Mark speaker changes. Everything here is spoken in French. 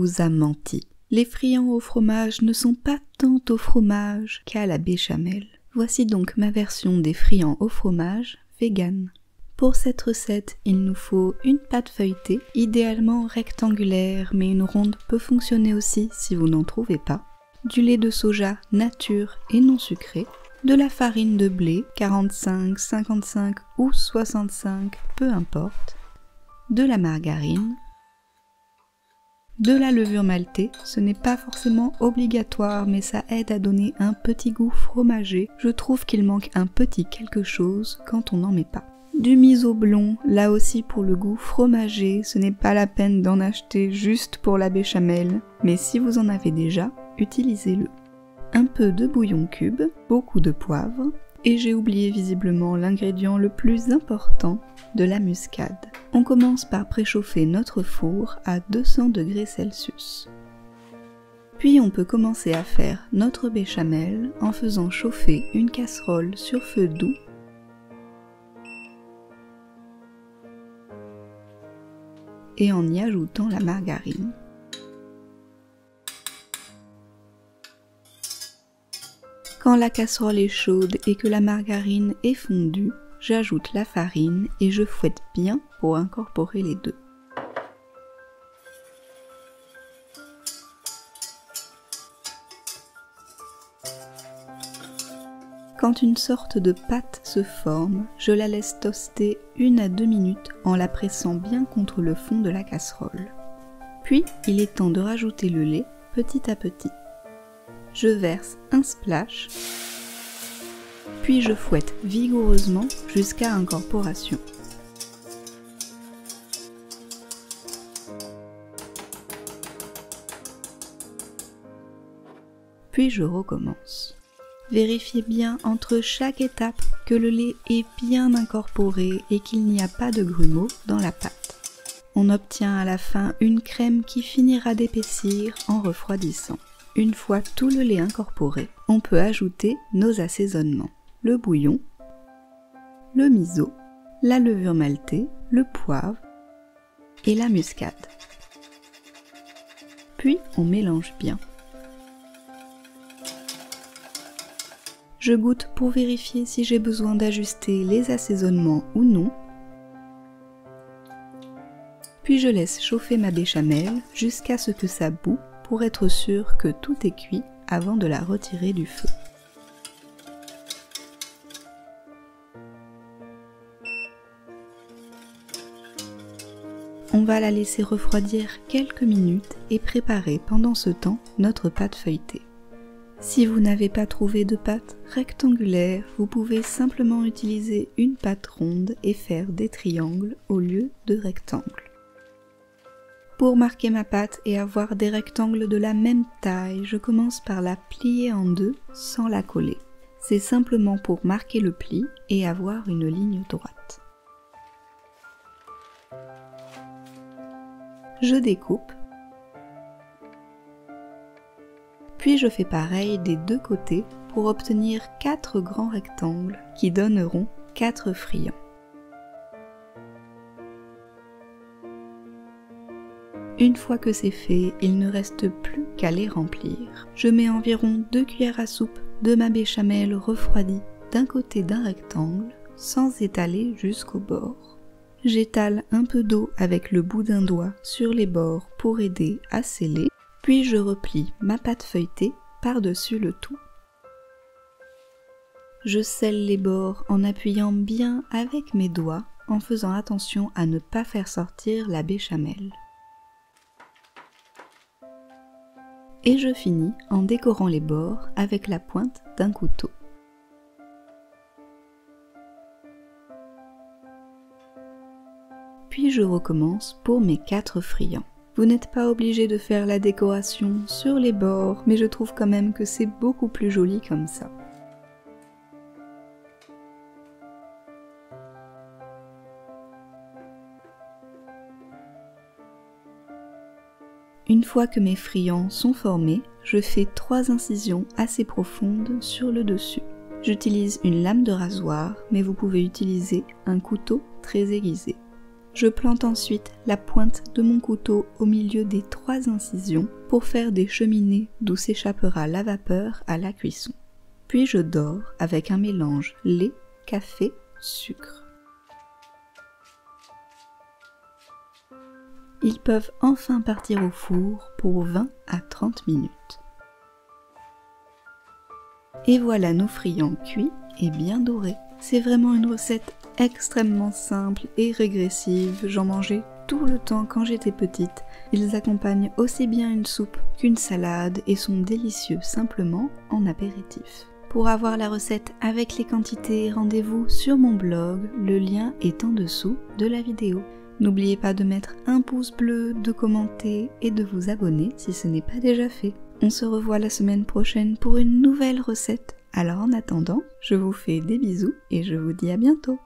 Speaker 1: vous a menti. Les friands au fromage ne sont pas tant au fromage qu'à la béchamel. Voici donc ma version des friands au fromage vegan. Pour cette recette, il nous faut une pâte feuilletée, idéalement rectangulaire, mais une ronde peut fonctionner aussi si vous n'en trouvez pas, du lait de soja nature et non sucré, de la farine de blé, 45, 55 ou 65, peu importe, de la margarine, de la levure maltée, ce n'est pas forcément obligatoire mais ça aide à donner un petit goût fromager, je trouve qu'il manque un petit quelque chose quand on n'en met pas. Du miso blond, là aussi pour le goût fromager, ce n'est pas la peine d'en acheter juste pour la béchamel, mais si vous en avez déjà, utilisez-le. Un peu de bouillon cube, beaucoup de poivre, et j'ai oublié visiblement l'ingrédient le plus important, de la muscade. On commence par préchauffer notre four à 200 degrés Celsius. Puis on peut commencer à faire notre béchamel en faisant chauffer une casserole sur feu doux et en y ajoutant la margarine. Quand la casserole est chaude et que la margarine est fondue, j'ajoute la farine et je fouette bien pour incorporer les deux. Quand une sorte de pâte se forme, je la laisse toaster 1 à 2 minutes en la pressant bien contre le fond de la casserole. Puis, il est temps de rajouter le lait petit à petit. Je verse un splash, puis je fouette vigoureusement jusqu'à incorporation. Puis je recommence. Vérifiez bien entre chaque étape que le lait est bien incorporé et qu'il n'y a pas de grumeaux dans la pâte. On obtient à la fin une crème qui finira d'épaissir en refroidissant. Une fois tout le lait incorporé, on peut ajouter nos assaisonnements. Le bouillon, le miso, la levure maltée, le poivre et la muscade. Puis on mélange bien. Je goûte pour vérifier si j'ai besoin d'ajuster les assaisonnements ou non. Puis je laisse chauffer ma béchamel jusqu'à ce que ça bout pour être sûr que tout est cuit avant de la retirer du feu. On va la laisser refroidir quelques minutes et préparer pendant ce temps notre pâte feuilletée. Si vous n'avez pas trouvé de pâte rectangulaire, vous pouvez simplement utiliser une pâte ronde et faire des triangles au lieu de rectangles. Pour marquer ma pâte et avoir des rectangles de la même taille, je commence par la plier en deux sans la coller. C'est simplement pour marquer le pli et avoir une ligne droite. Je découpe. Puis je fais pareil des deux côtés pour obtenir 4 grands rectangles qui donneront 4 friands. Une fois que c'est fait, il ne reste plus qu'à les remplir. Je mets environ 2 cuillères à soupe de ma béchamel refroidie d'un côté d'un rectangle sans étaler jusqu'au bord. J'étale un peu d'eau avec le bout d'un doigt sur les bords pour aider à sceller. Puis je replie ma pâte feuilletée par-dessus le tout. Je scelle les bords en appuyant bien avec mes doigts en faisant attention à ne pas faire sortir la béchamel. Et je finis en décorant les bords avec la pointe d'un couteau. Puis je recommence pour mes 4 friands. Vous n'êtes pas obligé de faire la décoration sur les bords, mais je trouve quand même que c'est beaucoup plus joli comme ça. Une fois que mes friands sont formés, je fais 3 incisions assez profondes sur le dessus. J'utilise une lame de rasoir, mais vous pouvez utiliser un couteau très aiguisé. Je plante ensuite la pointe de mon couteau au milieu des 3 incisions pour faire des cheminées d'où s'échappera la vapeur à la cuisson. Puis je dore avec un mélange lait, café, sucre. Ils peuvent enfin partir au four pour 20 à 30 minutes. Et voilà nos friands cuits et bien dorés. C'est vraiment une recette extrêmement simple et régressive, j'en mangeais tout le temps quand j'étais petite. Ils accompagnent aussi bien une soupe qu'une salade et sont délicieux simplement en apéritif. Pour avoir la recette avec les quantités, rendez-vous sur mon blog, le lien est en dessous de la vidéo. N'oubliez pas de mettre un pouce bleu, de commenter et de vous abonner si ce n'est pas déjà fait. On se revoit la semaine prochaine pour une nouvelle recette. Alors en attendant, je vous fais des bisous et je vous dis à bientôt.